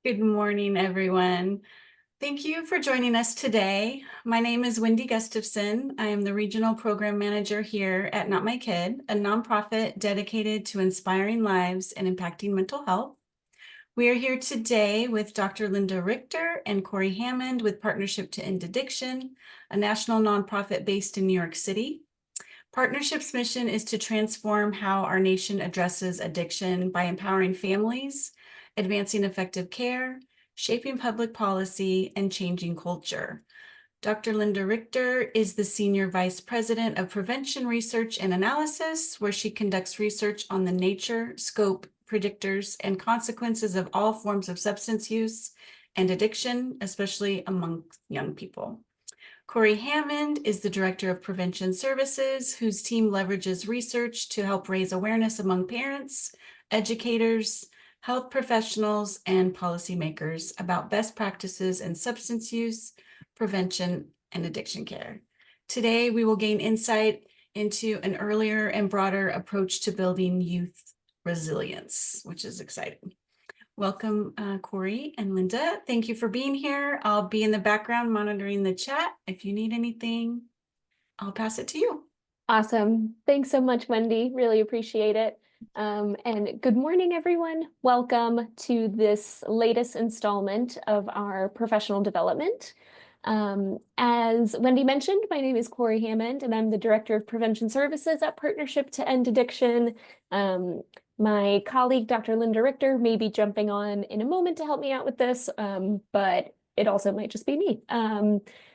Good morning, everyone. Thank you for joining us today. My name is Wendy Gustafson. I am the Regional Program Manager here at Not My Kid, a nonprofit dedicated to inspiring lives and impacting mental health. We are here today with Dr. Linda Richter and Corey Hammond with Partnership to End Addiction, a national nonprofit based in New York City. Partnership's mission is to transform how our nation addresses addiction by empowering families, advancing effective care, shaping public policy, and changing culture. Dr. Linda Richter is the Senior Vice President of Prevention Research and Analysis, where she conducts research on the nature, scope, predictors, and consequences of all forms of substance use and addiction, especially among young people. Corey Hammond is the Director of Prevention Services, whose team leverages research to help raise awareness among parents, educators, health professionals, and policymakers about best practices in substance use, prevention, and addiction care. Today, we will gain insight into an earlier and broader approach to building youth resilience, which is exciting. Welcome, Corey and Linda. Thank you for being here. I'll be in the background monitoring the chat. If you need anything, I'll pass it to you. Awesome. Thanks so much, Wendy. Really appreciate it. And good morning, everyone. Welcome to this latest installment of our professional development. As Wendy mentioned, my name is Corey Hammond, and I'm the Director of Prevention Services at Partnership to End Addiction. My colleague, Dr. Linda Richter, may be jumping on in a moment to help me out with this, but it also might just be me.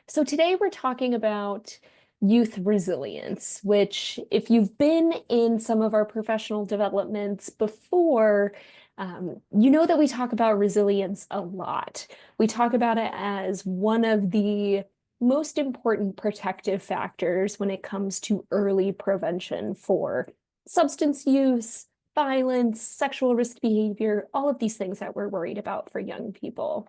So today we're talking about youth resilience, which if you've been in some of our professional developments before, you know that we talk about resilience a lot. We talk about it as one of the most important protective factors when it comes to early prevention for substance use, violence, sexual risk behavior, all of these things that we're worried about for young people.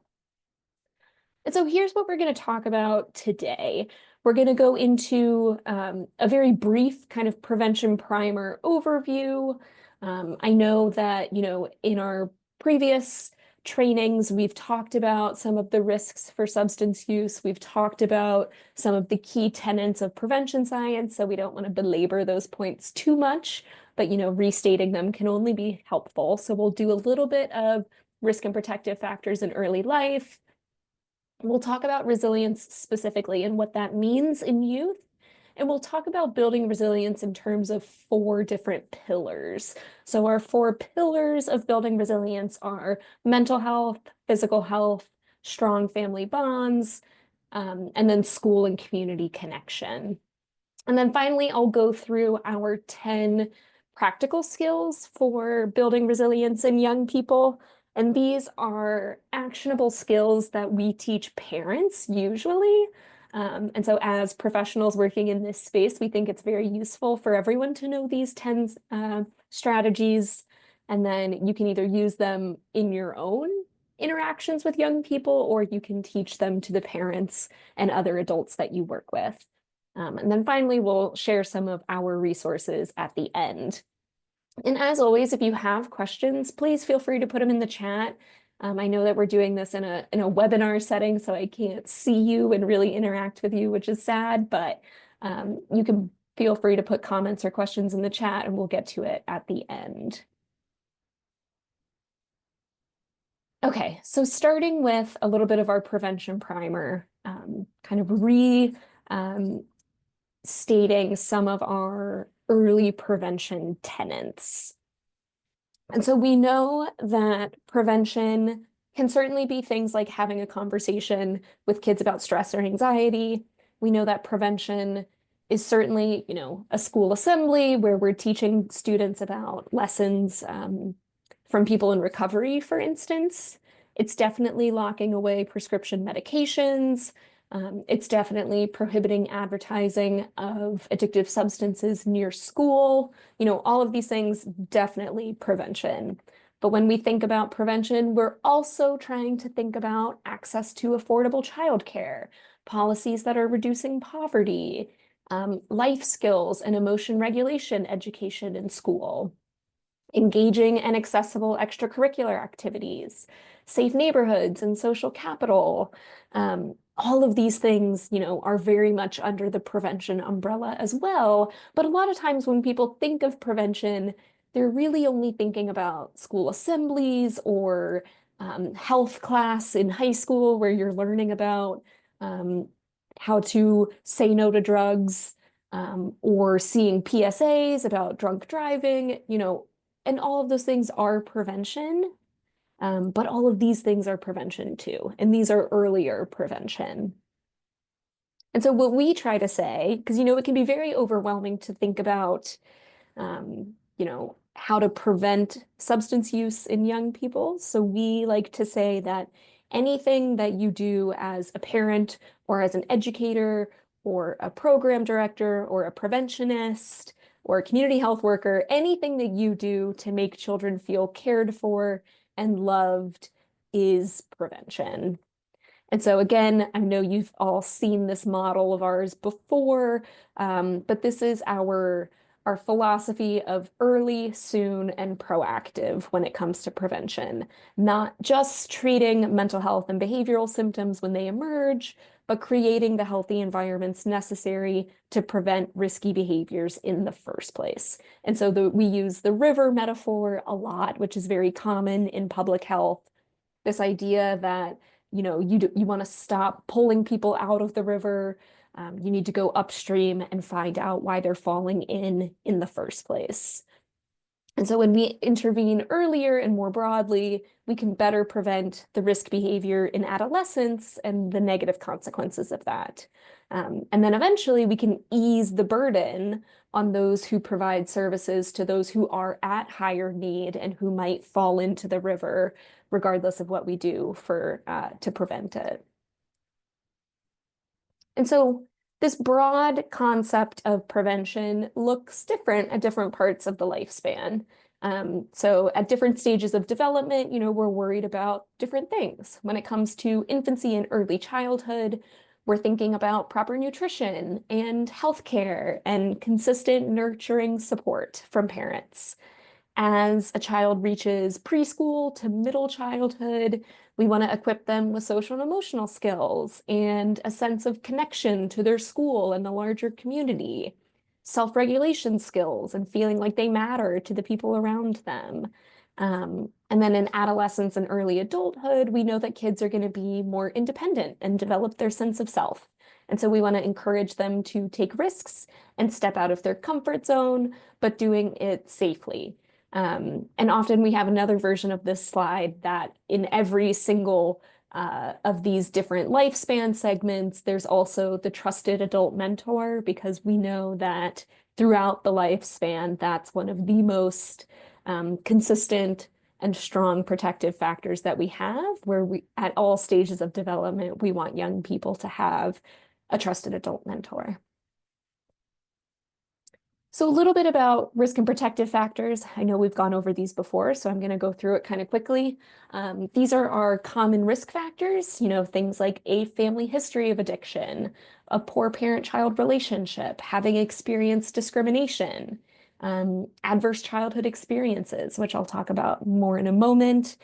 And so here's what we're going to talk about today. We're going to go into a very brief kind of prevention primer overview. I know that, in our previous trainings, we've talked about some of the risks for substance use. We've talked about some of the key tenets of prevention science, so we don't want to belabor those points too much, but, restating them can only be helpful. So we'll do a little bit of risk and protective factors in early life. We'll talk about resilience specifically and what that means in youth. And we'll talk about building resilience in terms of 4 different pillars. So our 4 pillars of building resilience are mental health, physical health, strong family bonds, and then school and community connection. And then finally, I'll go through our 10 practical skills for building resilience in young people. And these are actionable skills that we teach parents usually. And so as professionals working in this space, we think it's very useful for everyone to know these 10 strategies. And then you can either use them in your own interactions with young people, or you can teach them to the parents and other adults that you work with. And then finally, we'll share some of our resources at the end. And as always, if you have questions, please feel free to put them in the chat. I know that we're doing this in a webinar setting, so I can't see you and really interact with you, which is sad, but you can feel free to put comments or questions in the chat and we'll get to it at the end. Okay, so starting with a little bit of our prevention primer, kind of stating some of our early prevention tenets. And so we know that prevention can certainly be things like having a conversation with kids about stress or anxiety. We know that prevention is certainly, a school assembly where we're teaching students about lessons from people in recovery, for instance. It's definitely locking away prescription medications. It's definitely prohibiting advertising of addictive substances near school. All of these things, definitely prevention. But when we think about prevention, we're also trying to think about access to affordable childcare, policies that are reducing poverty, life skills and emotion regulation education in school. engaging and accessible extracurricular activities, safe neighborhoods and social capital. All of these things, are very much under the prevention umbrella as well. But a lot of times when people think of prevention, they're really only thinking about school assemblies or health class in high school where you're learning about how to say no to drugs, or seeing PSAs about drunk driving, and all of those things are prevention. But all of these things are prevention too, and these are earlier prevention. And so what we try to say, because it can be very overwhelming to think about, how to prevent substance use in young people. So we like to say that anything that you do as a parent or as an educator or a program director or a preventionist or a community health worker, anything that you do to make children feel cared for and loved is prevention. And so again, I know you've all seen this model of ours before, but this is our philosophy of early, soon, and proactive when it comes to prevention. Not just treating mental health and behavioral symptoms when they emerge, but creating the healthy environments necessary to prevent risky behaviors in the first place. And so we use the river metaphor a lot, which is very common in public health. This idea that you want to stop pulling people out of the river. You need to go upstream and find out why they're falling in the first place. And so when we intervene earlier and more broadly, we can better prevent the risk behavior in adolescence and the negative consequences of that. And then eventually we can ease the burden on those who provide services to those who are at higher need and who might fall into the river, regardless of what we do to prevent it. And so this broad concept of prevention looks different at different parts of the lifespan. So at different stages of development, we're worried about different things. When it comes to infancy and early childhood, we're thinking about proper nutrition and healthcare and consistent nurturing support from parents. As a child reaches preschool to middle childhood, we want to equip them with social and emotional skills and a sense of connection to their school and the larger community, self-regulation skills and feeling like they matter to the people around them. And then in adolescence and early adulthood, we know that kids are going to be more independent and develop their sense of self. And so we want to encourage them to take risks and step out of their comfort zone, but doing it safely. And often we have another version of this slide that in every single of these different lifespan segments, there's also the trusted adult mentor, because we know that throughout the lifespan, that's one of the most consistent and strong protective factors that we have, where at all stages of development, we want young people to have a trusted adult mentor. So a little bit about risk and protective factors. I know we've gone over these before, so I'm going to go through it kind of quickly. These are our common risk factors, things like a family history of addiction, a poor parent-child relationship, having experienced discrimination, adverse childhood experiences, which I'll talk about more in a moment.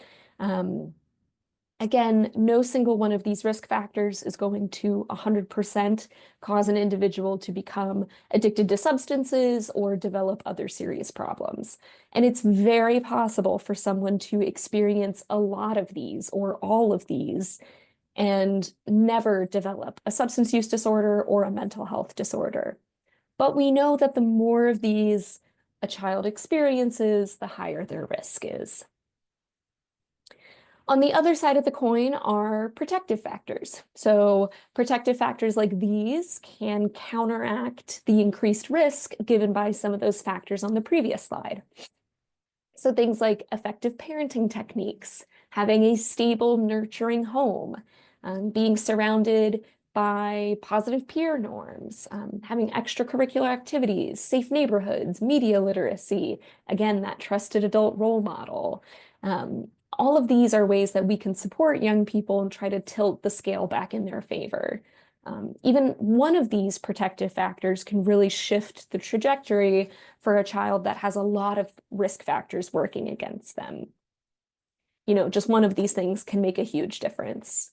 Again, no single one of these risk factors is going to 100% cause an individual to become addicted to substances or develop other serious problems. And it's very possible for someone to experience a lot of these or all of these and never develop a substance use disorder or a mental health disorder. But we know that the more of these a child experiences, the higher their risk is. On the other side of the coin are protective factors. So protective factors like these can counteract the increased risk given by some of those factors on the previous slide. So things like effective parenting techniques, having a stable, nurturing home, being surrounded by positive peer norms, having extracurricular activities, safe neighborhoods, media literacy, again, that trusted adult role model. All of these are ways that we can support young people and try to tilt the scale back in their favor. Even one of these protective factors can really shift the trajectory for a child that has a lot of risk factors working against them. Just one of these things can make a huge difference.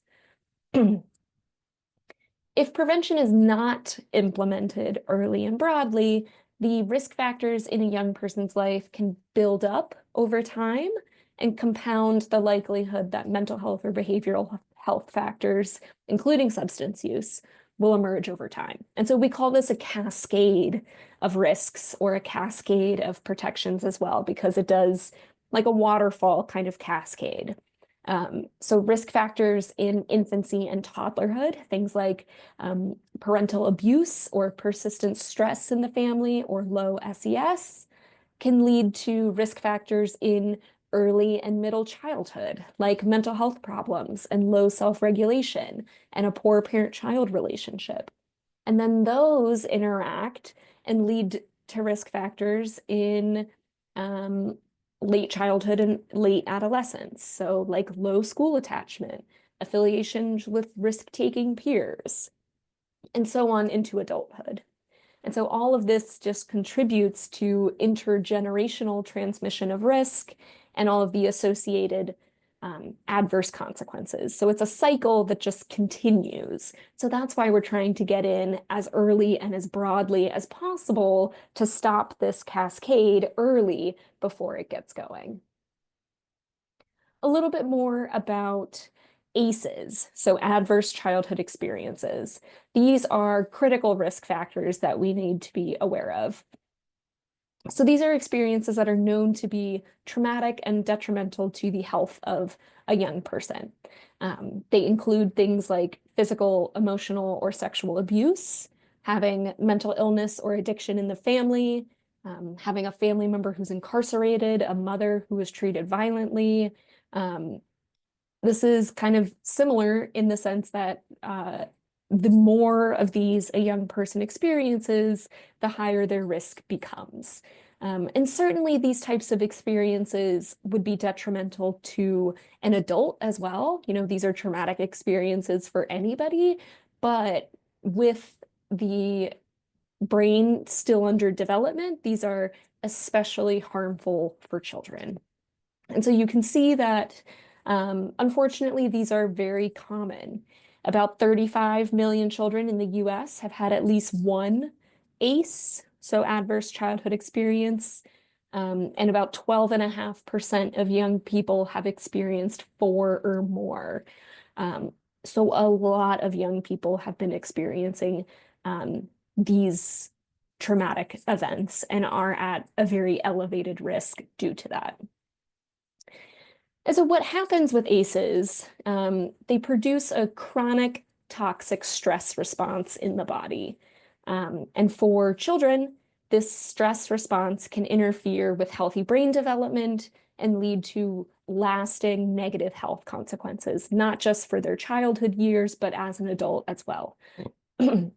If prevention is not implemented early and broadly, the risk factors in a young person's life can build up over time and compound the likelihood that mental health or behavioral health factors, including substance use, will emerge over time. And so we call this a cascade of risks or a cascade of protections as well, because it does like a waterfall kind of cascade. So risk factors in infancy and toddlerhood, things like parental abuse or persistent stress in the family or low SES, can lead to risk factors in early and middle childhood, like mental health problems and low self-regulation and a poor parent-child relationship. And then those interact and lead to risk factors in late childhood and late adolescence. So like low school attachment, affiliations with risk-taking peers, and so on into adulthood. And so all of this just contributes to intergenerational transmission of risk and all of the associated adverse consequences. So it's a cycle that just continues. So that's why we're trying to get in as early and as broadly as possible to stop this cascade early before it gets going. A little bit more about ACEs, so adverse childhood experiences. These are critical risk factors that we need to be aware of. So these are experiences that are known to be traumatic and detrimental to the health of a young person. They include things like physical, emotional, or sexual abuse, having mental illness or addiction in the family, having a family member who's incarcerated, a mother who was treated violently. This is kind of similar in the sense that the more of these a young person experiences, the higher their risk becomes. And certainly these types of experiences would be detrimental to an adult as well. These are traumatic experiences for anybody, but with the brain still under development, these are especially harmful for children. And so you can see that, unfortunately, these are very common. About 35 million children in the US have had at least one ACE, so adverse childhood experience, and about 12.5% of young people have experienced 4 or more. So a lot of young people have been experiencing these traumatic events and are at a very elevated risk due to that. And so what happens with ACEs, they produce a chronic toxic stress response in the body. And for children, this stress response can interfere with healthy brain development and lead to lasting negative health consequences, not just for their childhood years, but as an adult as well. And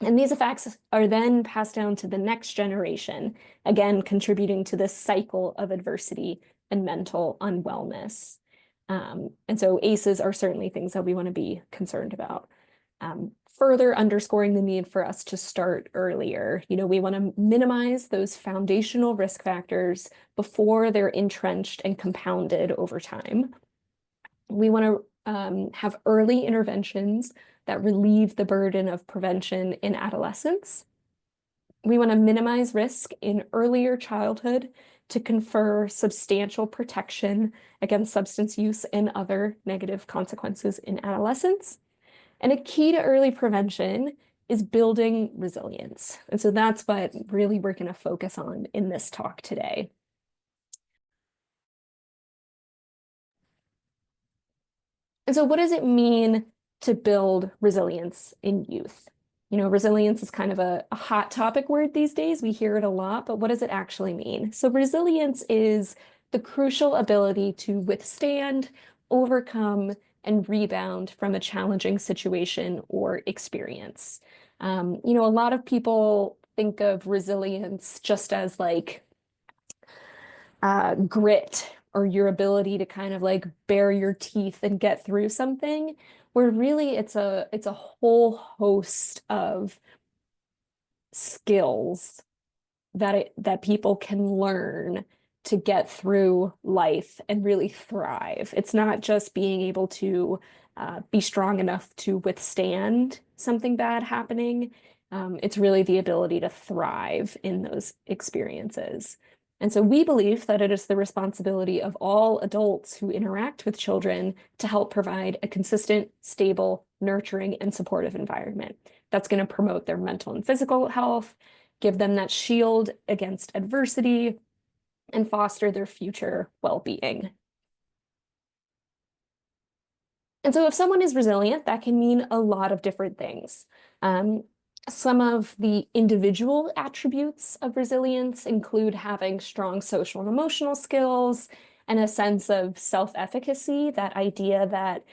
these effects are then passed down to the next generation, again, contributing to this cycle of adversity and mental unwellness. And so ACEs are certainly things that we want to be concerned about. Further underscoring the need for us to start earlier. We want to minimize those foundational risk factors before they're entrenched and compounded over time. We want to have early interventions that relieve the burden of prevention in adolescence. We want to minimize risk in earlier childhood to confer substantial protection against substance use and other negative consequences in adolescence. And a key to early prevention is building resilience. And so that's what really we're going to focus on in this talk today. And so what does it mean to build resilience in youth? Resilience is kind of a hot topic word these days. We hear it a lot, but what does it actually mean? So resilience is the crucial ability to withstand, overcome, and rebound from a challenging situation or experience. A lot of people think of resilience just as like grit or your ability to kind of like bare your teeth and get through something, where really it's a whole host of skills that people can learn to get through life and really thrive. It's not just being able to be strong enough to withstand something bad happening. It's really the ability to thrive in those experiences. And so we believe that it is the responsibility of all adults who interact with children to help provide a consistent, stable, nurturing, and supportive environment that's going to promote their mental and physical health, give them that shield against adversity, and foster their future well-being. And so if someone is resilient, that can mean a lot of different things. Some of the individual attributes of resilience include having strong social and emotional skills and a sense of self-efficacy, that idea that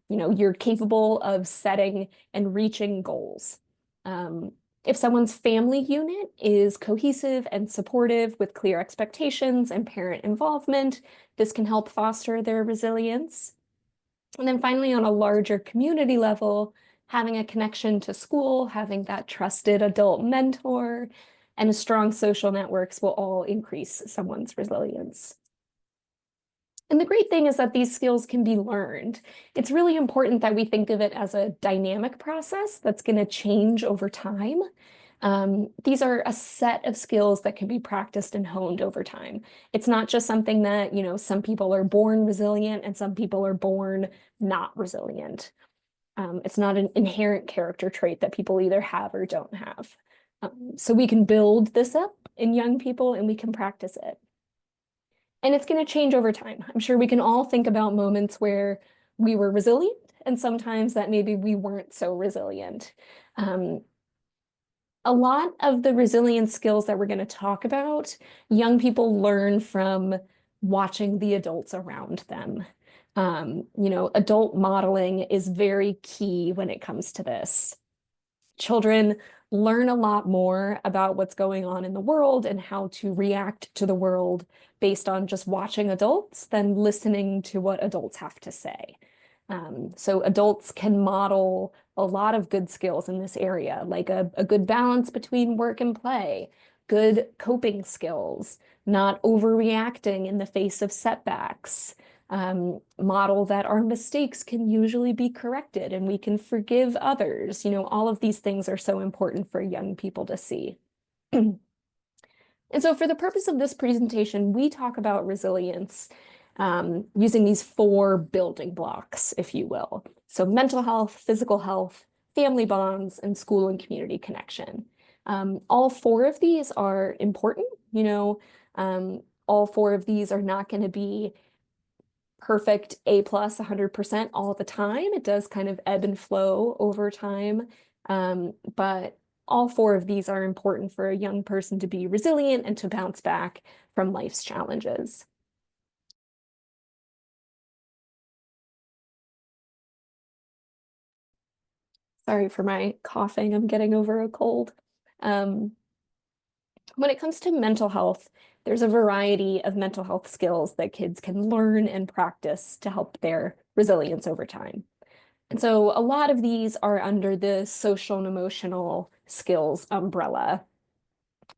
you're capable of setting and reaching goals. If someone's family unit is cohesive and supportive with clear expectations and parent involvement, this can help foster their resilience. And then finally, on a larger community level, having a connection to school, having that trusted adult mentor, and strong social networks will all increase someone's resilience. And the great thing is that these skills can be learned. It's really important that we think of it as a dynamic process that's going to change over time. These are a set of skills that can be practiced and honed over time. It's not just something that, some people are born resilient and some people are born not resilient. It's not an inherent character trait that people either have or don't have. So we can build this up in young people and we can practice it. And it's going to change over time. I'm sure we can all think about moments where we were resilient and sometimes that maybe we weren't so resilient. A lot of the resilience skills that we're going to talk about, young people learn from watching the adults around them. Adult modeling is very key when it comes to this. Children learn a lot more about what's going on in the world and how to react to the world based on just watching adults than listening to what adults have to say. So adults can model a lot of good skills in this area, like a good balance between work and play, good coping skills, not overreacting in the face of setbacks, model that our mistakes can usually be corrected and we can forgive others. All of these things are so important for young people to see. And so for the purpose of this presentation, we talk about resilience using these 4 building blocks, if you will. So mental health, physical health, family bonds, and school and community connection. All 4 of these are important. All 4 of these are not going to be perfect A+ 100% all the time. It does kind of ebb and flow over time. But all 4 of these are important for a young person to be resilient and to bounce back from life's challenges. Sorry for my coughing, I'm getting over a cold. When it comes to mental health, there's a variety of mental health skills that kids can learn and practice to help their resilience over time. And so a lot of these are under the social and emotional skills umbrella.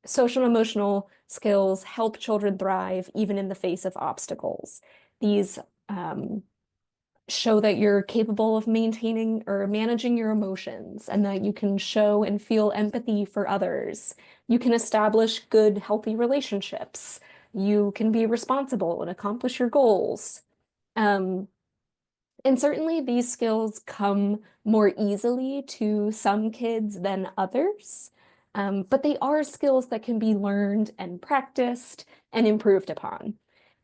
Social and emotional skills help children thrive even in the face of obstacles. These show that you're capable of maintaining or managing your emotions and that you can show and feel empathy for others. You can establish good, healthy relationships. You can be responsible and accomplish your goals. And certainly these skills come more easily to some kids than others, but they are skills that can be learned and practiced and improved upon.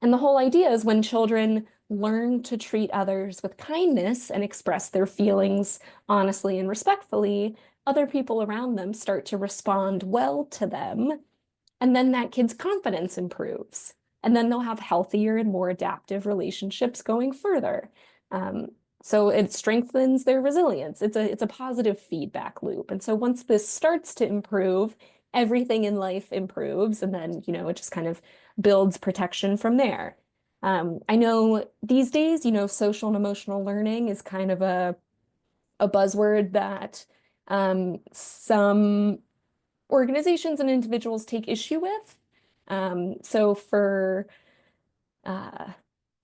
And the whole idea is when children learn to treat others with kindness and express their feelings honestly and respectfully, other people around them start to respond well to them. And then that kid's confidence improves. And then they'll have healthier and more adaptive relationships going further. So it strengthens their resilience. It's a positive feedback loop. And so once this starts to improve, everything in life improves. And then, it just kind of builds protection from there. I know these days, social and emotional learning is kind of a buzzword that some organizations and individuals take issue with. So uh,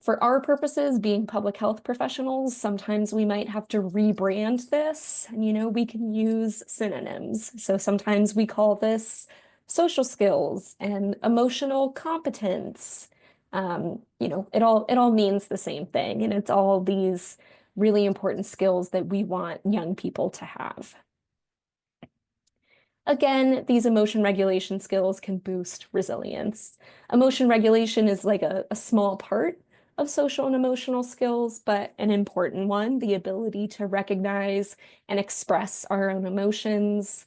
for our purposes, being public health professionals, sometimes we might have to rebrand this, and we can use synonyms. So sometimes we call this social skills and emotional competence. It all means the same thing, and it's all these really important skills that we want young people to have. Again, these emotion regulation skills can boost resilience. Emotion regulation is like a small part of social and emotional skills, but an important one, the ability to recognize and express our own emotions.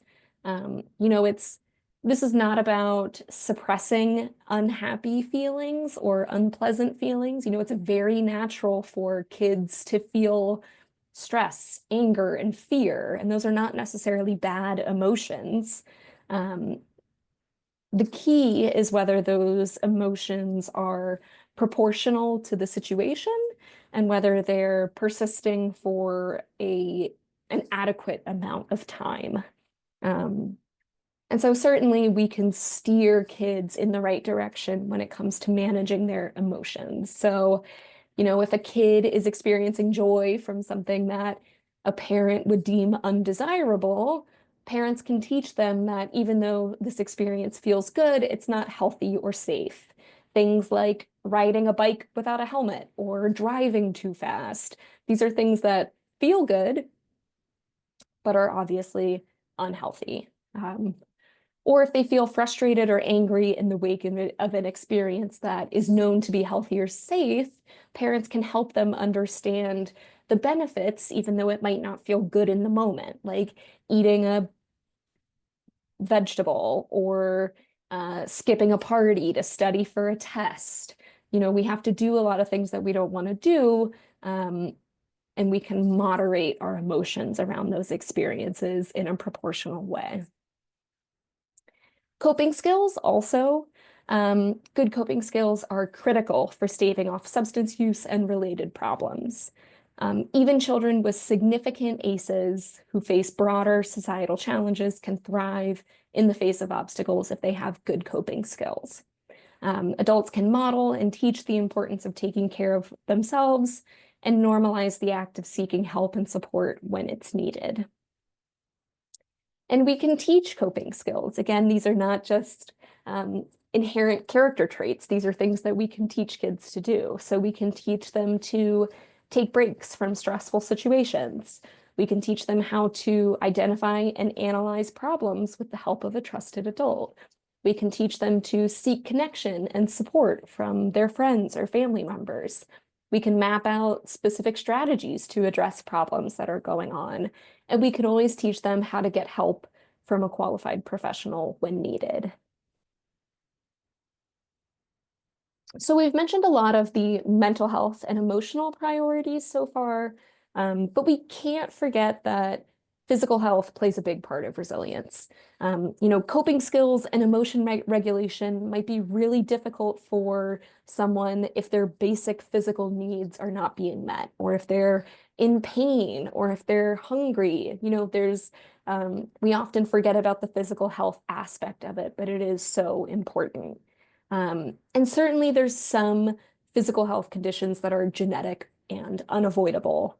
This is not about suppressing unhappy feelings or unpleasant feelings. It's very natural for kids to feel stress, anger, and fear, and those are not necessarily bad emotions. Um, the key is whether those emotions are proportional to the situation and whether they're persisting for an adequate amount of time. Um, and so certainly we can steer kids in the right direction when it comes to managing their emotions. So if a kid is experiencing joy from something that a parent would deem undesirable, parents can teach them that even though this experience feels good, it's not healthy or safe. Things like riding a bike without a helmet or driving too fast. These are things that feel good, but are obviously unhealthy. Or if they feel frustrated or angry in the wake of an experience that is known to be healthy or safe, parents can help them understand the benefits, even though it might not feel good in the moment, like eating a vegetable or skipping a party to study for a test. We have to do a lot of things that we don't want to do, and we can moderate our emotions around those experiences in a proportional way. Coping skills also. Good coping skills are critical for staving off substance use and related problems. Even children with significant ACEs who face broader societal challenges can thrive in the face of obstacles if they have good coping skills. Adults can model and teach the importance of taking care of themselves and normalize the act of seeking help and support when it's needed. And we can teach coping skills. Again, these are not just inherent character traits. These are things that we can teach kids to do. So we can teach them to take breaks from stressful situations. We can teach them how to identify and analyze problems with the help of a trusted adult. We can teach them to seek connection and support from their friends or family members. We can map out specific strategies to address problems that are going on. And we can always teach them how to get help from a qualified professional when needed. So we've mentioned a lot of the mental health and emotional priorities so far, but we can't forget that physical health plays a big part of resilience. Coping skills and emotion regulation might be really difficult for someone if their basic physical needs are not being met, or if they're in pain, or if they're hungry. We often forget about the physical health aspect of it, but it is so important. And certainly there's some physical health conditions that are genetic and unavoidable.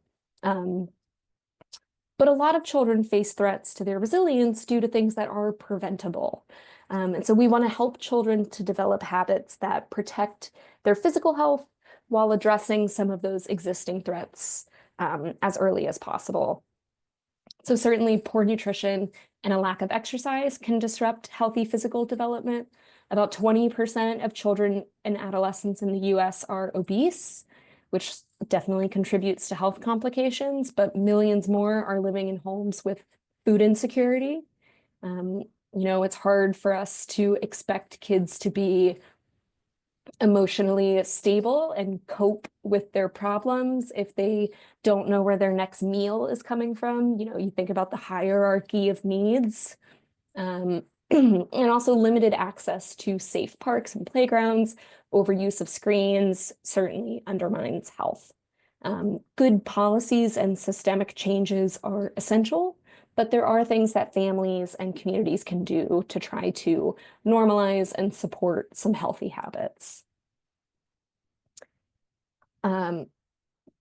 But a lot of children face threats to their resilience due to things that are preventable. And so we want to help children to develop habits that protect their physical health while addressing some of those existing threats as early as possible. So certainly poor nutrition and a lack of exercise can disrupt healthy physical development. About 20% of children and adolescents in the US are obese, which definitely contributes to health complications, but millions more are living in homes with food insecurity. It's hard for us to expect kids to be emotionally stable and cope with their problems if they don't know where their next meal is coming from. You think about the hierarchy of needs, and also limited access to safe parks and playgrounds Overuse of screens certainly undermines health. Good policies and systemic changes are essential, but there are things that families and communities can do to try to normalize and support some healthy habits.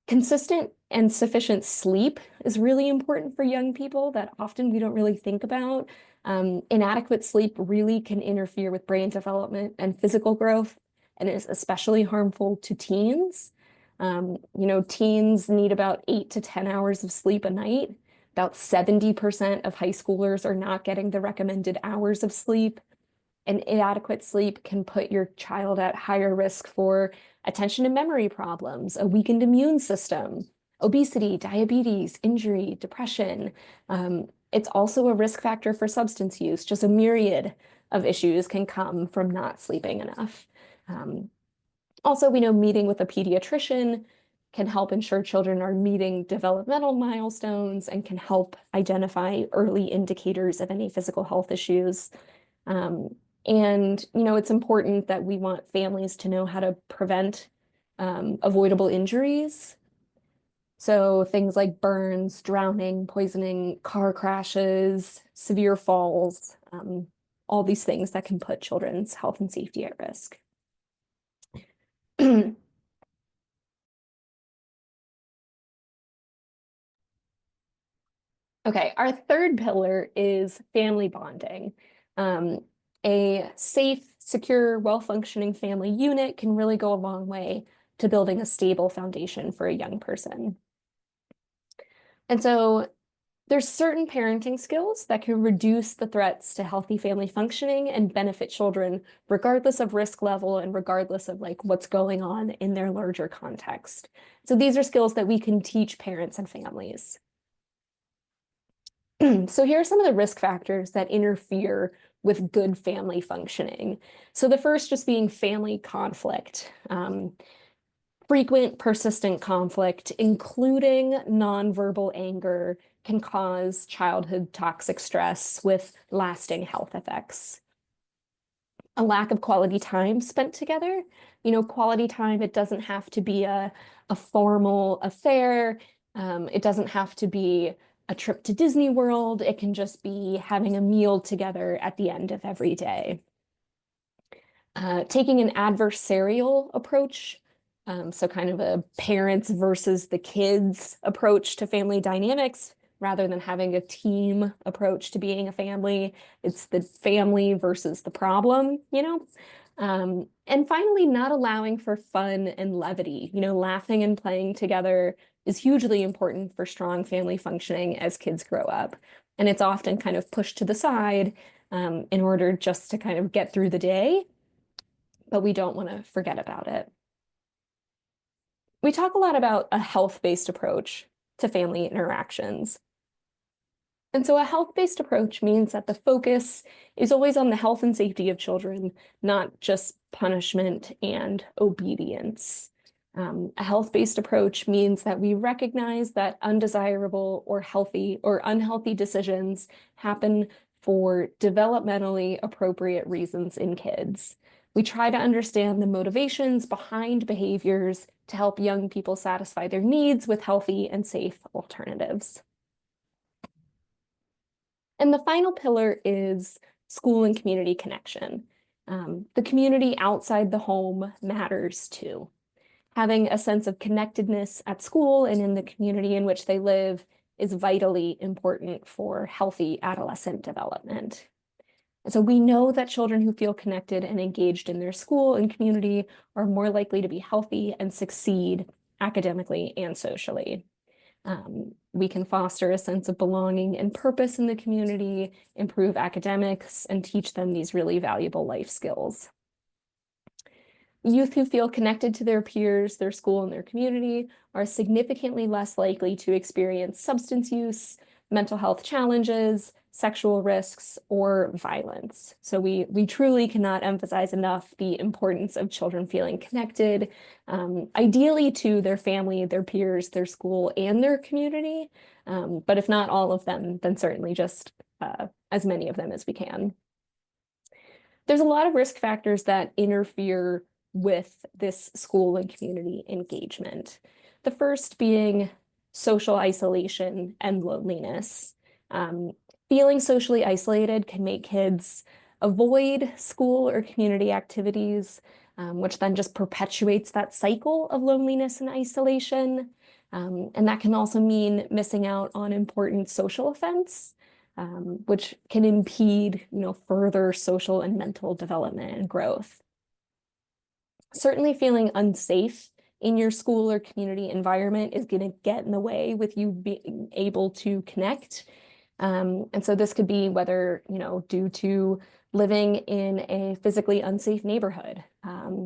Consistent and sufficient sleep is really important for young people that often we don't really think about. Inadequate sleep really can interfere with brain development and physical growth, and is especially harmful to teens. Teens need about 8 to 10 hours of sleep a night. About 70% of high schoolers are not getting the recommended hours of sleep. And inadequate sleep can put your child at higher risk for attention and memory problems, a weakened immune system, obesity, diabetes, injury, depression. It's also a risk factor for substance use. Just a myriad of issues can come from not sleeping enough. Also, we know meeting with a pediatrician can help ensure children are meeting developmental milestones and can help identify early indicators of any physical health issues. It's important that we want families to know how to prevent avoidable injuries. So things like burns, drowning, poisoning, car crashes, severe falls, all these things that can put children's health and safety at risk. Okay, our third pillar is family bonding. A safe, secure, well-functioning family unit can really go a long way to building a stable foundation for a young person. And so there's certain parenting skills that can reduce the threats to healthy family functioning and benefit children regardless of risk level and regardless of like what's going on in their larger context. So these are skills that we can teach parents and families. So here are some of the risk factors that interfere with good family functioning. So the first just being family conflict. Frequent, persistent conflict, including nonverbal anger, can cause childhood toxic stress with lasting health effects. A lack of quality time spent together. Quality time, it doesn't have to be a formal affair. It doesn't have to be a trip to Disney World. It can just be having a meal together at the end of every day. Taking an adversarial approach, so kind of a parents versus the kids approach to family dynamics, rather than having a team approach to being a family. It's the family versus the problem, And finally, not allowing for fun and levity. Laughing and playing together is hugely important for strong family functioning as kids grow up. And it's often kind of pushed to the side in order just to kind of get through the day, but we don't want to forget about it. We talk a lot about a health-based approach to family interactions. And so a health-based approach means that the focus is always on the health and safety of children, not just punishment and obedience. A health-based approach means that we recognize that undesirable or healthy or unhealthy decisions happen for developmentally appropriate reasons in kids. We try to understand the motivations behind behaviors to help young people satisfy their needs with healthy and safe alternatives. And the final pillar is school and community connection. The community outside the home matters too. Having a sense of connectedness at school and in the community in which they live is vitally important for healthy adolescent development. And so we know that children who feel connected and engaged in their school and community are more likely to be healthy and succeed academically and socially. We can foster a sense of belonging and purpose in the community, improve academics, and teach them these really valuable life skills. Youth who feel connected to their peers, their school, and their community are significantly less likely to experience substance use, mental health challenges, sexual risks, or violence. So we truly cannot emphasize enough the importance of children feeling connected, ideally to their family, their peers, their school, and their community. But if not all of them, then certainly just as many of them as we can. There's a lot of risk factors that interfere with this school and community engagement. The first being social isolation and loneliness. Feeling socially isolated can make kids avoid school or community activities, which then just perpetuates that cycle of loneliness and isolation. And that can also mean missing out on important social events, which can impede, further social and mental development and growth. Certainly feeling unsafe in your school or community environment is going to get in the way with you being able to connect. And so this could be whether, due to living in a physically unsafe neighborhood,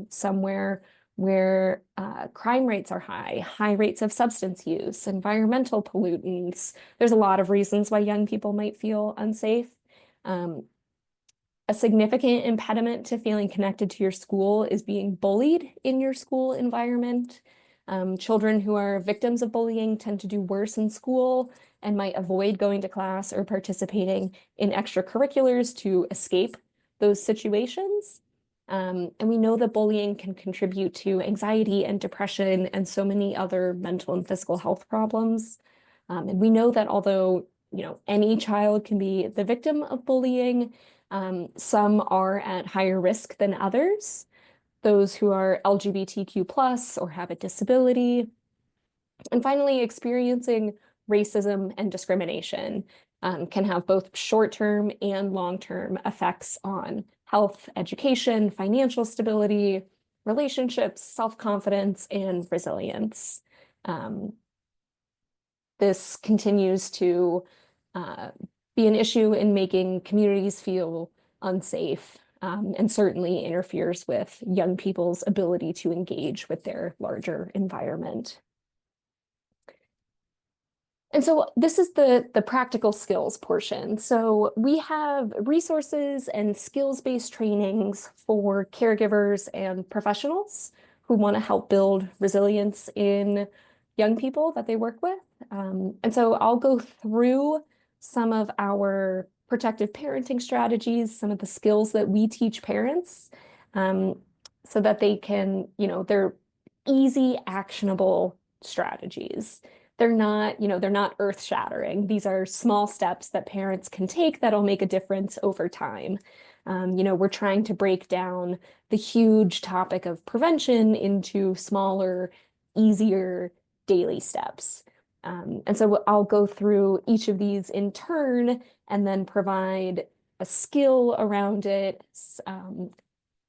somewhere where crime rates are high rates of substance use, environmental pollutants. There's a lot of reasons why young people might feel unsafe. A significant impediment to feeling connected to your school is being bullied in your school environment. Children who are victims of bullying tend to do worse in school and might avoid going to class or participating in extracurriculars to escape those situations. And we know that bullying can contribute to anxiety and depression and so many other mental and physical health problems. And we know that although, any child can be the victim of bullying, some are at higher risk than others. Those who are LGBTQ+ or have a disability. And finally, experiencing racism and discrimination can have both short-term and long-term effects on health, education, financial stability, relationships, self-confidence, and resilience. This continues to be an issue in making communities feel unsafe, and certainly interferes with young people's ability to engage with their larger environment. And so this is the practical skills portion. So we have resources and skills-based trainings for caregivers and professionals who want to help build resilience in young people that they work with. And so I'll go through some of our protective parenting strategies, some of the skills that we teach parents, so that they can, they're easy, actionable strategies. They're not earth-shattering. These are small steps that parents can take that'll make a difference over time. We're trying to break down the huge topic of prevention into smaller, easier daily steps. And so I'll go through each of these in turn and then provide a skill around it,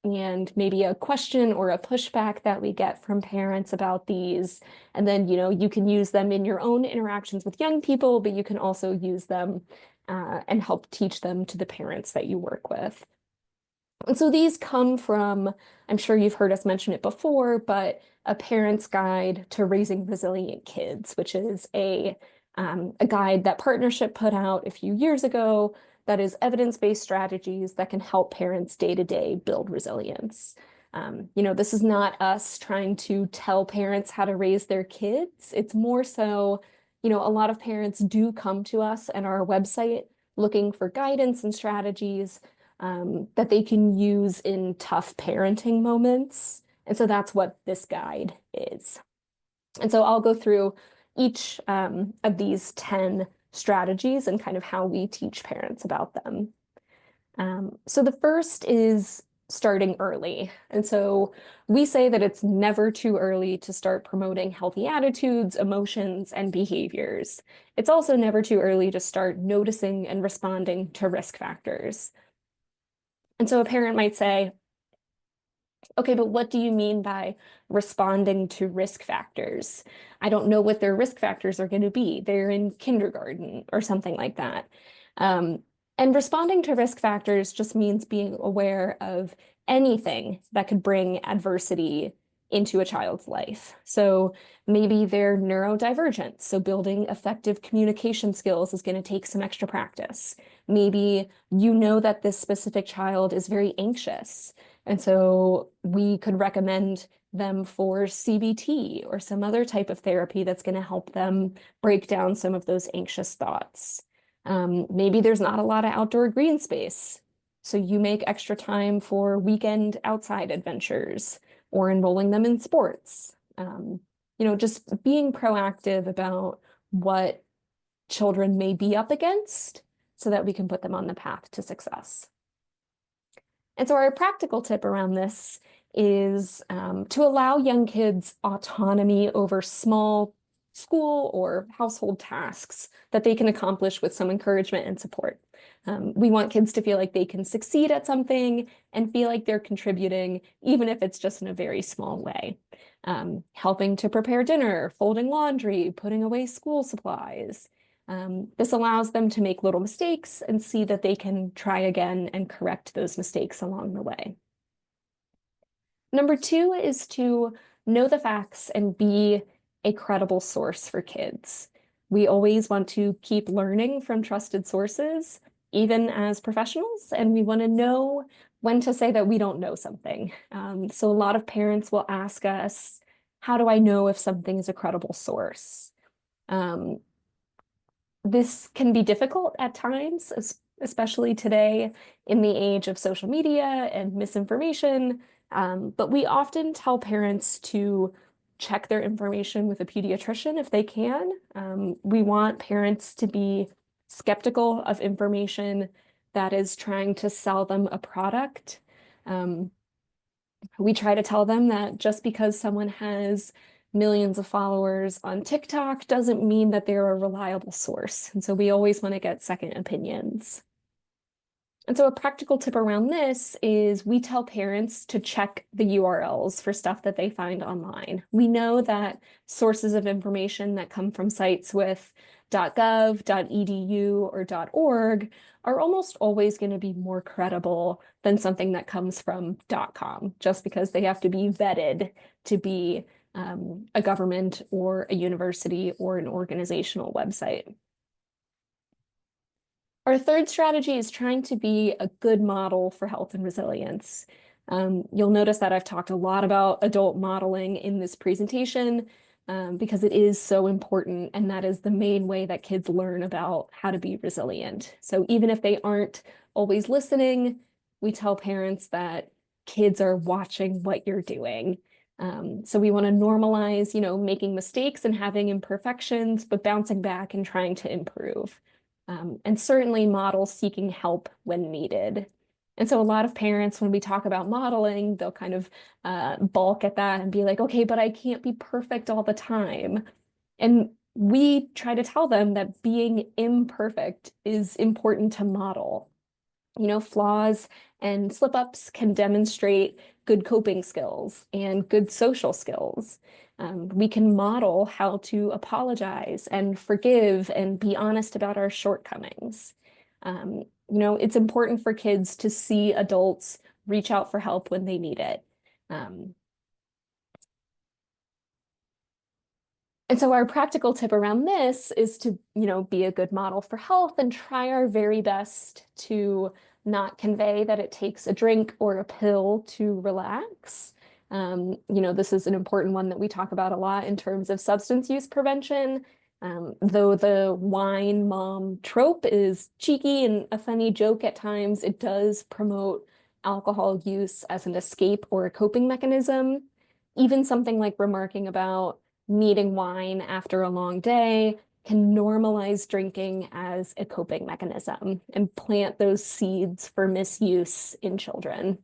and maybe a question or a pushback that we get from parents about these. And then, you can use them in your own interactions with young people, but you can also use them and help teach them to the parents that you work with. And so these come from, I'm sure you've heard us mention it before, but a parent's guide to raising resilient kids, which is a guide that Partnership put out a few years ago that is evidence-based strategies that can help parents day-to-day build resilience. This is not us trying to tell parents how to raise their kids. It's more so, a lot of parents do come to us and our website looking for guidance and strategies that they can use in tough parenting moments. And so that's what this guide is. And so I'll go through each of these 10 strategies and kind of how we teach parents about them. So the first is starting early. And so we say that it's never too early to start promoting healthy attitudes, emotions, and behaviors. It's also never too early to start noticing and responding to risk factors. And so a parent might say, okay, but what do you mean by responding to risk factors? I don't know what their risk factors are going to be. They're in kindergarten or something like that. And responding to risk factors just means being aware of anything that could bring adversity into a child's life. So maybe they're neurodivergent, so building effective communication skills is going to take some extra practice. Maybe that this specific child is very anxious, and so we could recommend them for CBT or some other type of therapy that's going to help them break down some of those anxious thoughts. Maybe there's not a lot of outdoor green space, so you make extra time for weekend outside adventures. or enrolling them in sports. Just being proactive about what children may be up against so that we can put them on the path to success. And so our practical tip around this is to allow young kids autonomy over small school or household tasks that they can accomplish with some encouragement and support. We want kids to feel like they can succeed at something and feel like they're contributing, even if it's just in a very small way. Helping to prepare dinner, folding laundry, putting away school supplies. This allows them to make little mistakes and see that they can try again and correct those mistakes along the way. Number 2 is to know the facts and be a credible source for kids. We always want to keep learning from trusted sources, even as professionals, and we want to know when to say that we don't know something. So a lot of parents will ask us, how do I know if something is a credible source? This can be difficult at times, especially today in the age of social media and misinformation. But we often tell parents to check their information with a pediatrician if they can. We want parents to be skeptical of information that is trying to sell them a product. We try to tell them that just because someone has millions of followers on TikTok doesn't mean that they're a reliable source. And so we always want to get second opinions. And so a practical tip around this is we tell parents to check the URLs for stuff that they find online. We know that sources of information that come from sites with .gov, .edu, or .org are almost always going to be more credible than something that comes from .com, just because they have to be vetted to be a government or a university or an organizational website. Our third strategy is trying to be a good model for health and resilience. You'll notice that I've talked a lot about adult modeling in this presentation because it is so important, and that is the main way that kids learn about how to be resilient. So even if they aren't always listening, we tell parents that kids are watching what you're doing. So we want to normalize, making mistakes and having imperfections, but bouncing back and trying to improve. And certainly model seeking help when needed. And so a lot of parents, when we talk about modeling, they'll kind of balk at that and be like, okay, but I can't be perfect all the time. And we try to tell them that being imperfect is important to model. Flaws and slip-ups can demonstrate good coping skills and good social skills. We can model how to apologize and forgive and be honest about our shortcomings. It's important for kids to see adults reach out for help when they need it. And so our practical tip around this is to, be a good model for health and try our very best to not convey that it takes a drink or a pill to relax. This is an important one that we talk about a lot in terms of substance use prevention. Though the wine mom trope is cheeky and a funny joke at times, it does promote alcohol use as an escape or a coping mechanism. Even something like remarking about needing wine after a long day can normalize drinking as a coping mechanism and plant those seeds for misuse in children.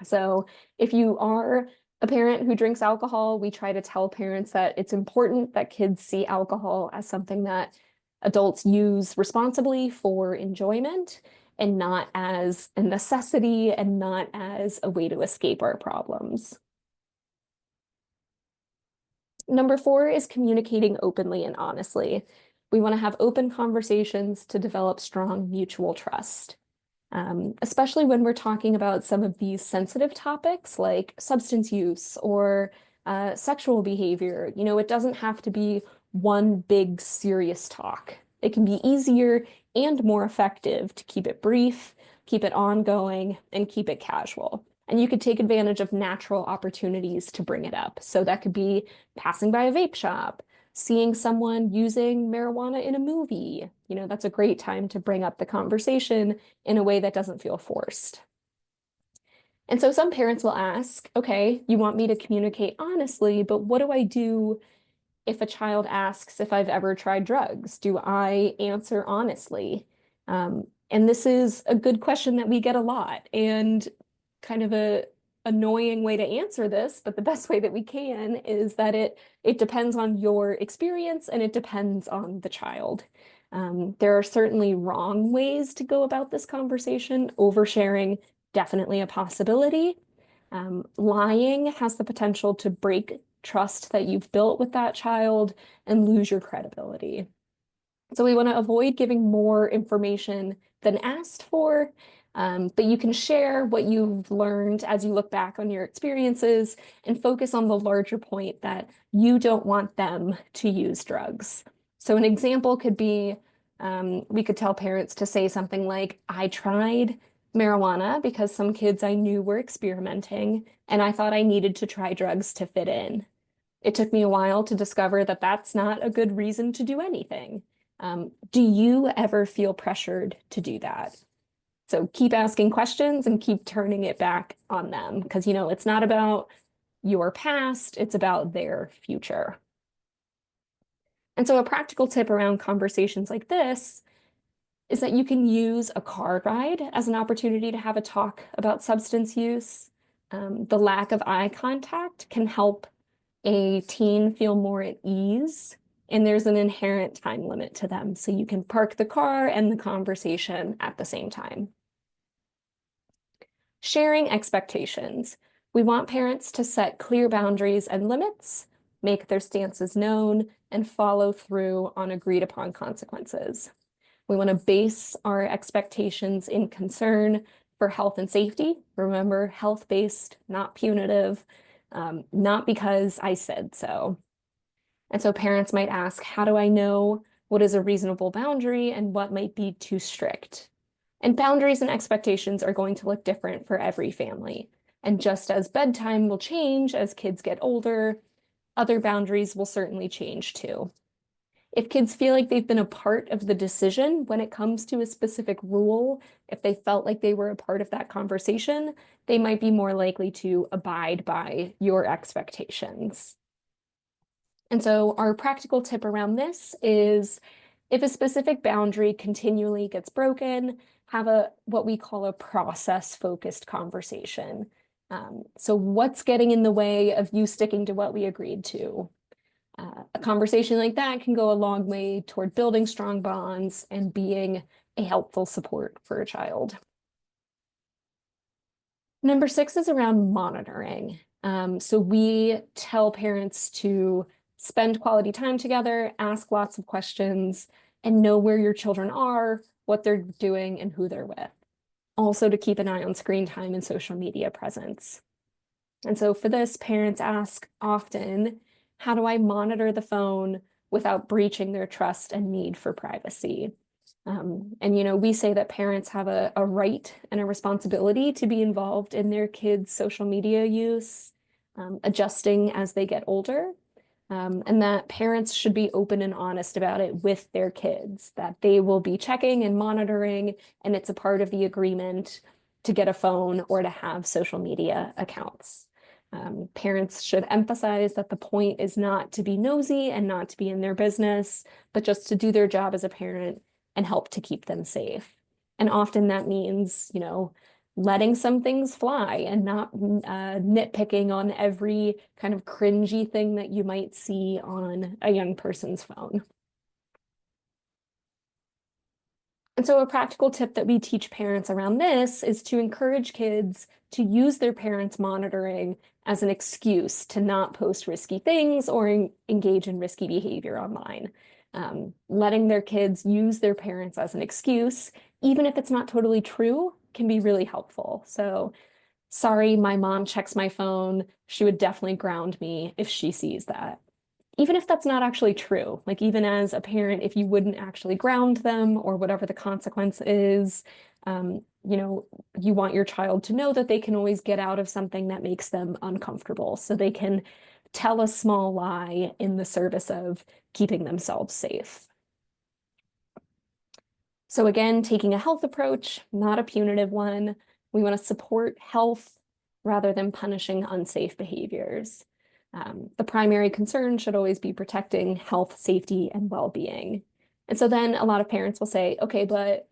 So if you are a parent who drinks alcohol, we try to tell parents that it's important that kids see alcohol as something that adults use responsibly for enjoyment and not as a necessity and not as a way to escape our problems. Number 4 is communicating openly and honestly. We want to have open conversations to develop strong mutual trust, especially when we're talking about some of these sensitive topics like substance use or sexual behavior. It doesn't have to be one big serious talk. It can be easier and more effective to keep it brief, keep it ongoing, and keep it casual. And you could take advantage of natural opportunities to bring it up. So that could be passing by a vape shop, seeing someone using marijuana in a movie. That's a great time to bring up the conversation in a way that doesn't feel forced. And so some parents will ask, okay, you want me to communicate honestly, but what do I do if a child asks if I've ever tried drugs? Do I answer honestly? And this is a good question that we get a lot, and kind of a annoying way to answer this, but the best way that we can is that it depends on your experience and it depends on the child. There are certainly wrong ways to go about this conversation. Oversharing, definitely a possibility. Lying has the potential to break trust that you've built with that child and lose your credibility. So we want to avoid giving more information than asked for, but you can share what you've learned as you look back on your experiences and focus on the larger point that you don't want them to use drugs. So an example could be, we could tell parents to say something like, I tried marijuana because some kids I knew were experimenting, and I thought I needed to try drugs to fit in. It took me a while to discover that that's not a good reason to do anything. Do you ever feel pressured to do that? So keep asking questions and keep turning it back on them, because it's not about your past, it's about their future. And so a practical tip around conversations like this is that you can use a car ride as an opportunity to have a talk about substance use. The lack of eye contact can help a teen feel more at ease, and there's an inherent time limit to them. So you can park the car and the conversation at the same time. Sharing expectations. We want parents to set clear boundaries and limits, make their stances known, and follow through on agreed upon consequences. We want to base our expectations in concern for health and safety. Remember, health-based, not punitive, not because I said so. And so parents might ask, how do I know what is a reasonable boundary and what might be too strict? And boundaries and expectations are going to look different for every family. And just as bedtime will change as kids get older, other boundaries will certainly change too. If kids feel like they've been a part of the decision when it comes to a specific rule, if they felt like they were a part of that conversation, they might be more likely to abide by your expectations. And so our practical tip around this is, if a specific boundary continually gets broken, have what we call a process-focused conversation. So what's getting in the way of you sticking to what we agreed to? A conversation like that can go a long way toward building strong bonds and being a helpful support for a child. Number 6 is around monitoring. So we tell parents to spend quality time together, ask lots of questions, and know where your children are, what they're doing, and who they're with. Also to keep an eye on screen time and social media presence. And so for this, parents ask often, how do I monitor the phone without breaching their trust and need for privacy? And we say that parents have a right and a responsibility to be involved in their kids' social media use, adjusting as they get older, and that parents should be open and honest about it with their kids, that they will be checking and monitoring, and it's a part of the agreement to get a phone or to have social media accounts. Parents should emphasize that the point is not to be nosy and not to be in their business, but just to do their job as a parent and help to keep them safe. And often that means, letting some things fly and not nitpicking on every kind of cringy thing that you might see on a young person's phone. And so a practical tip that we teach parents around this is to encourage kids to use their parents' monitoring as an excuse to not post risky things or engage in risky behavior online. Letting their kids use their parents as an excuse, even if it's not totally true, can be really helpful. So, sorry, my mom checks my phone. She would definitely ground me if she sees that. Even if that's not actually true, like even as a parent, if you wouldn't actually ground them or whatever the consequence is, you want your child to know that they can always get out of something that makes them uncomfortable. So they can tell a small lie in the service of keeping themselves safe. So again, taking a health approach, not a punitive one. We want to support health rather than punishing unsafe behaviors. The primary concern should always be protecting health, safety, and well-being. And so then a lot of parents will say, okay, but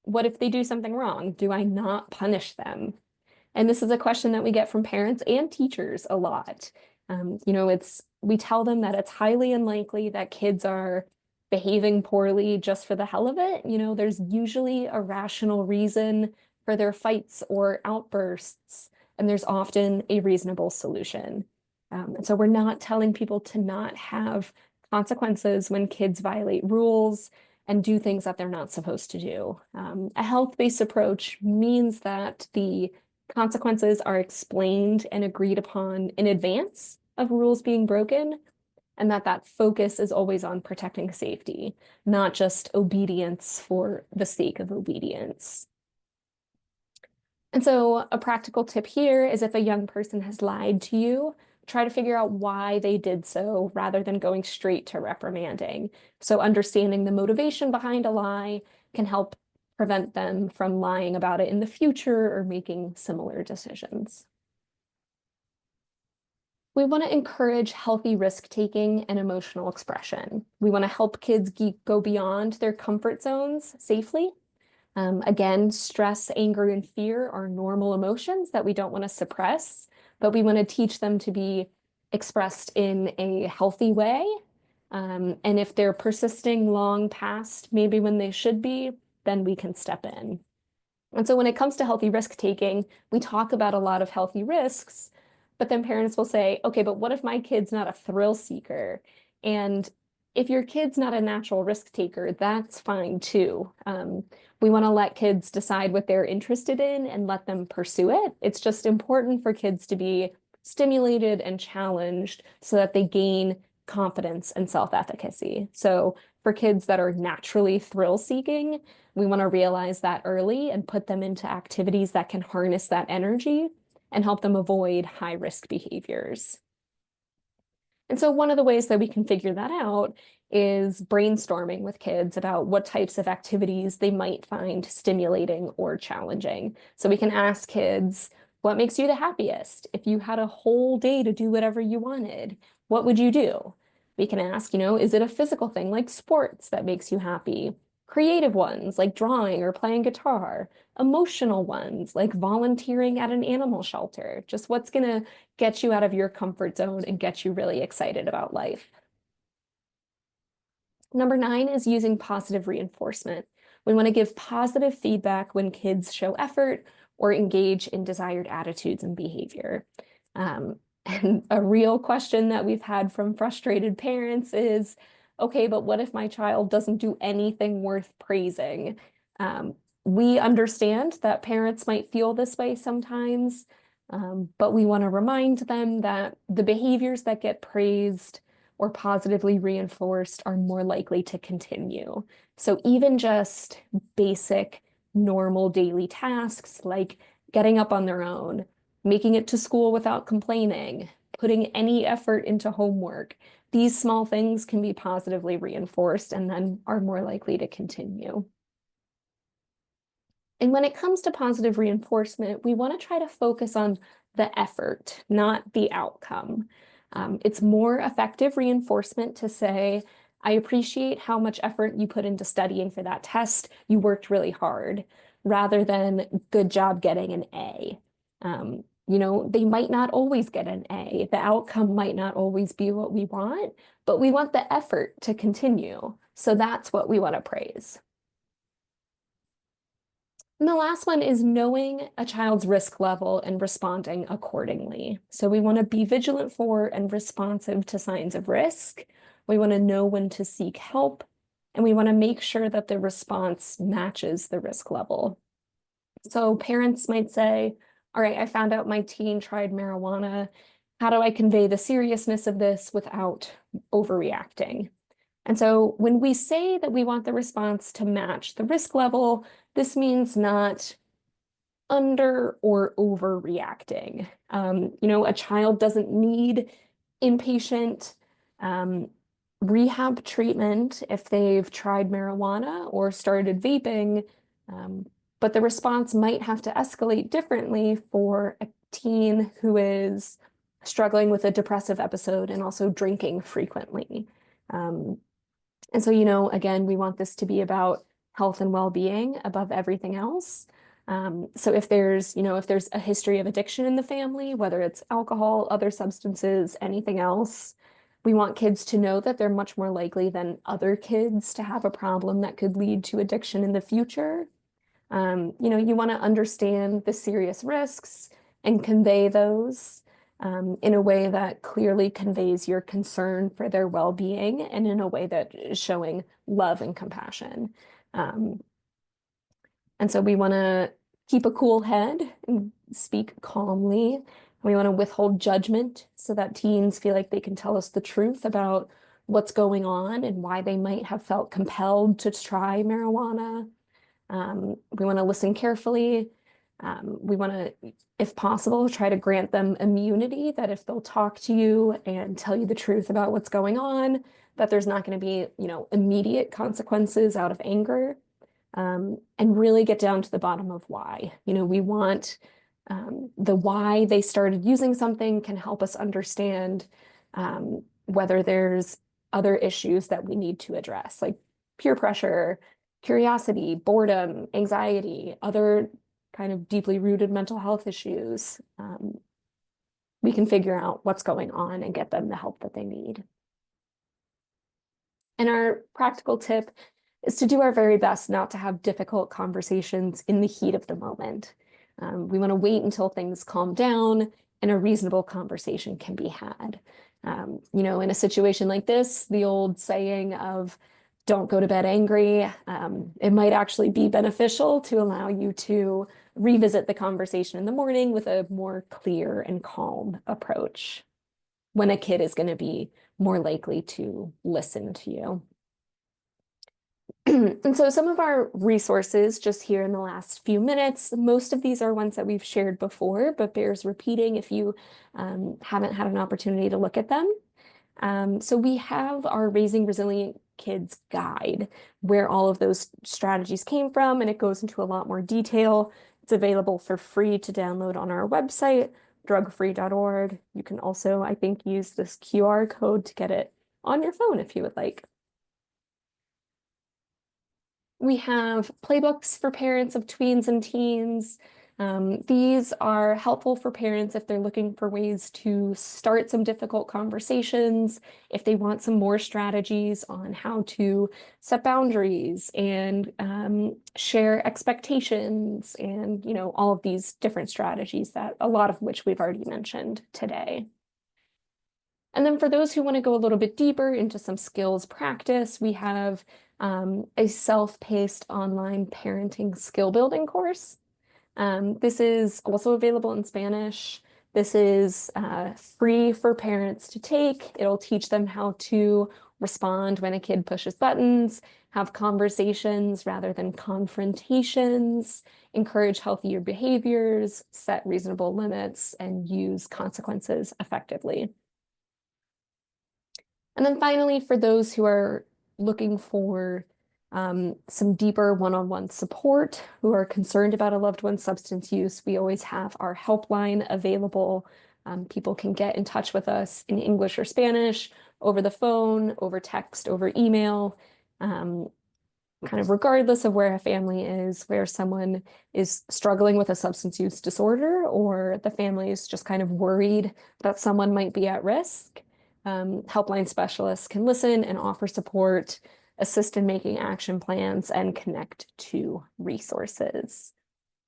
what if they do something wrong? Do I not punish them? And this is a question that we get from parents and teachers a lot. We tell them that it's highly unlikely that kids are behaving poorly just for the hell of it. There's usually a rational reason for their fights or outbursts, and there's often a reasonable solution. And so we're not telling people to not have consequences when kids violate rules and do things that they're not supposed to do. A health-based approach means that the consequences are explained and agreed upon in advance of rules being broken, and that focus is always on protecting safety, not just obedience for the sake of obedience. And so a practical tip here is if a young person has lied to you, try to figure out why they did so rather than going straight to reprimanding. So understanding the motivation behind a lie can help prevent them from lying about it in the future or making similar decisions. We want to encourage healthy risk-taking and emotional expression. We want to help kids go beyond their comfort zones safely. Again, stress, anger, and fear are normal emotions that we don't want to suppress, but we want to teach them to be expressed in a healthy way. And if they're persisting long past maybe when they should be, then we can step in. And so when it comes to healthy risk-taking, we talk about a lot of healthy risks, but then parents will say, okay, but what if my kid's not a thrill seeker? And if your kid's not a natural risk taker, that's fine too. We want to let kids decide what they're interested in and let them pursue it. It's just important for kids to be stimulated and challenged so that they gain confidence and self-efficacy. So for kids that are naturally thrill-seeking, we want to realize that early and put them into activities that can harness that energy and help them avoid high-risk behaviors. And so one of the ways that we can figure that out is brainstorming with kids about what types of activities they might find stimulating or challenging. So we can ask kids, what makes you the happiest? If you had a whole day to do whatever you wanted, what would you do? We can ask, is it a physical thing like sports that makes you happy? Creative ones like drawing or playing guitar, emotional ones like volunteering at an animal shelter, just what's going to get you out of your comfort zone and get you really excited about life. Number 9 is using positive reinforcement. We want to give positive feedback when kids show effort or engage in desired attitudes and behavior. And a real question that we've had from frustrated parents is, okay, but what if my child doesn't do anything worth praising? We understand that parents might feel this way sometimes, but we want to remind them that the behaviors that get praised or positively reinforced are more likely to continue. So even just basic, normal daily tasks like getting up on their own, making it to school without complaining, putting any effort into homework, these small things can be positively reinforced and then are more likely to continue. And when it comes to positive reinforcement, we want to try to focus on the effort, not the outcome. It's more effective reinforcement to say, I appreciate how much effort you put into studying for that test. You worked really hard, rather than good job getting an A. They might not always get an A. The outcome might not always be what we want, but we want the effort to continue. So that's what we want to praise. And the last one is knowing a child's risk level and responding accordingly. So we want to be vigilant for and responsive to signs of risk. We want to know when to seek help, and we want to make sure that the response matches the risk level. So parents might say, all right, I found out my teen tried marijuana. How do I convey the seriousness of this without overreacting? And so when we say that we want the response to match the risk level, this means not under or overreacting. A child doesn't need inpatient rehab treatment if they've tried marijuana or started vaping, but the response might have to escalate differently for teen who is struggling with a depressive episode and also drinking frequently. And so, again, we want this to be about health and well-being above everything else. So if there's a history of addiction in the family, whether it's alcohol, other substances, anything else, we want kids to know that they're much more likely than other kids to have a problem that could lead to addiction in the future. You want to understand the serious risks and convey those in a way that clearly conveys your concern for their well-being and in a way that is showing love and compassion. And so we want to keep a cool head and speak calmly. We want to withhold judgment so that teens feel like they can tell us the truth about what's going on and why they might have felt compelled to try marijuana. We want to listen carefully. We want to, if possible, try to grant them immunity, that if they'll talk to you and tell you the truth about what's going on, that there's not going to be, immediate consequences out of anger. And really get down to the bottom of why. We want the why they started using something can help us understand whether there's other issues that we need to address, like peer pressure, curiosity, boredom, anxiety, other kind of deeply rooted mental health issues. We can figure out what's going on and get them the help that they need. And our practical tip is to do our very best not to have difficult conversations in the heat of the moment. We want to wait until things calm down and a reasonable conversation can be had. In a situation like this, the old saying of don't go to bed angry, it might actually be beneficial to allow you to revisit the conversation in the morning with a more clear and calm approach when a kid is going to be more likely to listen to you. And so some of our resources just here in the last few minutes, most of these are ones that we've shared before, but bears repeating if you haven't had an opportunity to look at them. So we have our Raising Resilient Kids guide where all of those strategies came from, and it goes into a lot more detail. It's available for free to download on our website, drugfree.org. You can also, I think, use this QR code to get it on your phone if you would like. We have playbooks for parents of tweens and teens. These are helpful for parents if they're looking for ways to start some difficult conversations, if they want some more strategies on how to set boundaries and share expectations and, all of these different strategies that a lot of which we've already mentioned today. And then for those who want to go a little bit deeper into some skills practice, we have a self-paced online parenting skill building course. This is also available in Spanish. This is free for parents to take. It'll teach them how to respond when a kid pushes buttons, have conversations rather than confrontations, encourage healthier behaviors, set reasonable limits, and use consequences effectively. And then finally, for those who are looking for some deeper one-on-one support, who are concerned about a loved one's substance use, we always have our helpline available. People can get in touch with us in English or Spanish, over the phone, over text, over email, kind of regardless of where a family is, where someone is struggling with a substance use disorder, or the family is just kind of worried that someone might be at risk. Helpline specialists can listen and offer support, assist in making action plans, and connect to resources.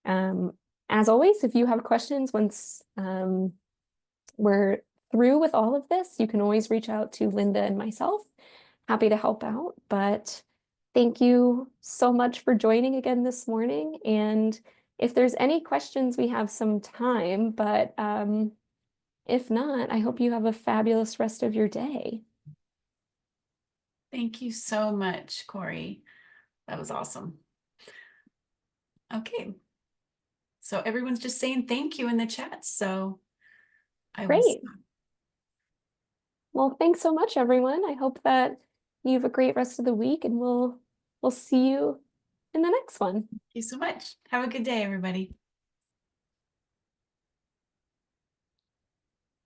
As always, if you have questions once we're through with all of this, you can always reach out to Linda and myself. Happy to help out, but thank you so much for joining again this morning. And if there's any questions, we have some time, but if not, I hope you have a fabulous rest of your day. Thank you so much, Corey. That was awesome. Okay. So everyone's just saying thank you in the chat. So I will Great. stop. Well, thanks so much, everyone. I hope that you have a great rest of the week, and we'll see you in the next one. Thank you so much. Have a good day, everybody.